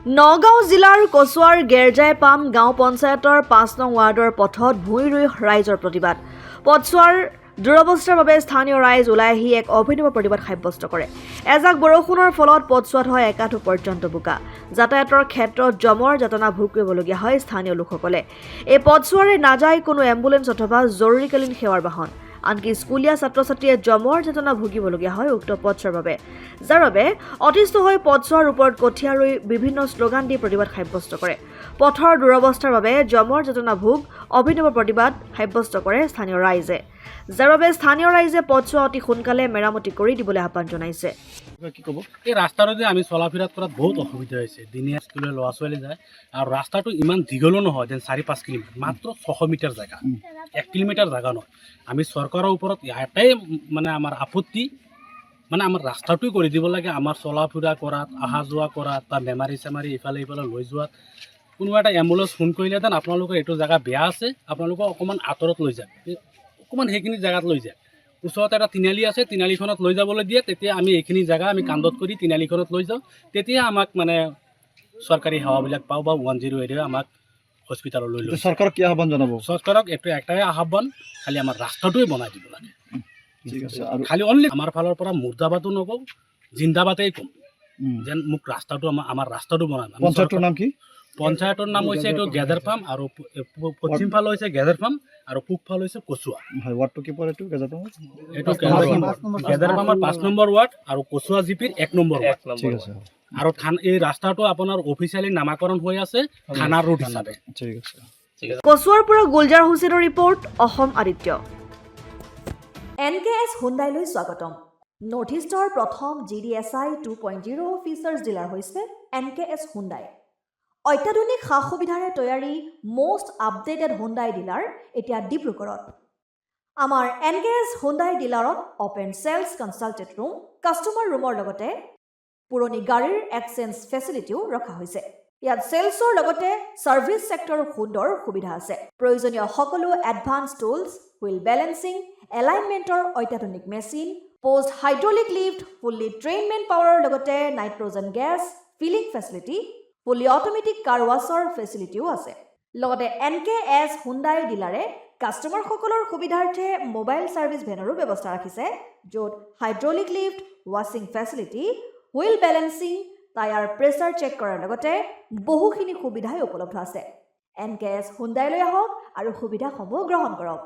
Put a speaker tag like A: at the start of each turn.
A: নগাঁও জিলাৰ কচুৱাৰ গেৰজাইপাম গাঁও পঞ্চায়তৰ ৫ নং ৱাৰ্ডৰ পথত ভূঁই ৰুই ৰাইজৰ প্ৰতিবাদ। পথছোৱাৰ দুৰৱস্থাৰ বাবে স্থানীয় ৰাইজ ওলাই আহি এক অভিনৱ প্ৰতিবাদ সাব্যস্ত কৰে। এজাক বৰষুণৰ ফলত পথছোৱাত হয় একাঠু পৰ্যন্ত বোকা। যাতায়াতৰ ক্ষেত্ৰত জমৰ যাতনা ভোগ কৰিবলগীয়া হয় স্থানীয় লোকসকলে। এই পথছোৱাৰে নাযায় কোনো এম্বুলেন্স অথবা জৰুৰীকালীন সেৱাৰ বাহন। আনকি স্কুলীয়া ছাত্ৰ-ছাত্ৰীয়ে জমৰ যাতনা ভুগিবলগীয়া হয় উক্ত পথছোৱাৰ বাবে, যাৰ বাবে অতিষ্ঠ হৈ পথছোৱাৰ ওপৰত কঠীয়া ৰুই বিভিন্ন শ্লোগান দি প্ৰতিবাদ সাব্যস্ত কৰে। পথৰ দুৰৱস্থাৰ বাবে জমৰ যাতনা ভোগ অভিনৱ প্ৰতিবাদ সাব্যস্ত কৰে স্থানীয় ৰাইজে, যাৰ বাবে স্থানীয় ৰাইজে পথছোৱা অতি সোনকালে মেৰামতি কৰি দিবলৈ আহ্বান জনাইছে।
B: কি ক'ব এই ৰাস্তাটোতে আমি চলাফিৰাত কৰাত বহুত অসুবিধা হৈছে। দিনীয়া স্কুললৈ ল'ৰা ছোৱালী যায় আৰু ৰাস্তাটো ইমান দীঘলো নহয় যেন ৪-৫ কিলোমিটাৰ, মাত্ৰ ৬০০ মিটাৰ জেগা, ১ কিলোমিটাৰ জেগা নহয়। আমি চৰকাৰৰ ওপৰত ইয়াতেই আমাৰ আপত্তি, আমাৰ ৰাস্তাটোৱে কৰি দিব লাগে। আমাৰ চলা ফুৰা কৰাত, অহা যোৱা কৰাত বা বেমাৰী চেমাৰী ইফালে ইফালে লৈ যোৱাত কোনোবা এটা এম্বুলেঞ্চ ফোন কৰিলেহেঁতেন আপোনালোকৰ এইটো জেগা বেয়া আছে, আপোনালোকক অকণমান আঁতৰত লৈ যায়, অকণমান সেইখিনি জেগাত লৈ যায়। ওচৰত এটা তিনিআলি আছে, তিনিআলিখনত লৈ যাবলৈ দিয়ে, তেতিয়া আমি এইখিনি জেগা আমি কান্দত কৰি তিনিআলিখনত লৈ যাওঁ। তেতিয়া আমাক চৰকাৰী সেৱাবিলাক পাওঁ বা 108 আমাক হস্পিটাললৈ লৈ।
C: চৰকাৰক কি আহ্বান জনাব?
B: চৰকাৰক এইটো একটাই আহ্বান, খালি আমাৰ ৰাস্তাটোৱে বনাই দিব লাগে।
C: ঠিক আছে, আৰু
B: খালি অনলি আমাৰ ফালৰ পৰা মুৰ্দাবাদো নকওঁ, জিন্দাবাদেই ক'ম যেন মোক ৰাস্তাটো আমাৰ ৰাস্তাটো বনাই।
C: পঞ্চায়তৰ নাম কি?
B: পঞ্চায়তৰ নাম হৈছে এইটো গেজাৰপাম, আৰু পশ্চিম ফাল হৈছে গেজাৰপাম আৰু পূব ফাল হৈছে কচুৱা।
C: হয়, ৱাৰ্ডটো কি পৰে? এইটো গেজাৰপামৰ
B: এইটো গেজাৰপামৰ ৫ নম্বৰ ৱাৰ্ড আৰু কচুৱা জিপিৰ ১ নম্বৰ ৱাৰ্ড।
C: ঠিক আছে,
B: আৰু এই ৰাস্তাটো আপোনাৰ অফিচিয়েলি নামাকৰণ হৈ আছে থানা ৰোড হিচাপে।
C: ঠিক আছে।
A: কচুৱাৰ পৰা গুলজাৰ হুছেইনৰ ৰিপৰ্ট, অসম আদিত্য। NKS হুণ্ডাইলৈ স্বাগতম। নৰ্থ ইষ্টৰ প্ৰথম GDSI 2.0 ফিচাৰ্ছ ডিলাৰ হৈছে NKS হুণ্ডাই। অত্যাধুনিক সা সুবিধাৰে তৈয়াৰী মষ্ট আপডেটেড হুণ্ডাই ডিলাৰ এতিয়া ডিব্ৰুগড়ত। আমাৰ NKS হুণ্ডাই ডিলাৰত open sales consulted room, customer ৰুমৰ লগতে পুৰণি গাড়ীৰ এক্সচেঞ্জ ফেচিলিটিও ৰখা হৈছে। ইয়াত চেলছৰ লগতে ছাৰ্ভিচ ছেক্টৰৰ সুন্দৰ সুবিধা আছে। প্ৰয়োজনীয় সকলো এডভান্স টুলছ, হুইল বেলেন্সিং, এলাইনমেণ্টৰ অত্যাধুনিক machine, post hydraulic lift, fully train men পাৱাৰৰ লগতে nitrogen gas filling facility, fully automatic car ৱাছৰ ফেচিলিটিও আছে। লগতে NKS হুণ্ডাই ডিলাৰে কাষ্টমাৰসকলৰ সুবিধাৰ্থে মোবাইল ছাৰ্ভিচ ভেনৰো ব্যৱস্থা ৰাখিছে, য'ত হাইড্ৰলিক লিফ্ট, ৱাশ্বিং facility, wheel balancing, tyre pressure check কৰাৰ লগতে বহুখিনি সুবিধাই উপলব্ধ আছে। NKS হুণ্ডাইলৈ আহক আৰু সুবিধাসমূহ গ্ৰহণ কৰক।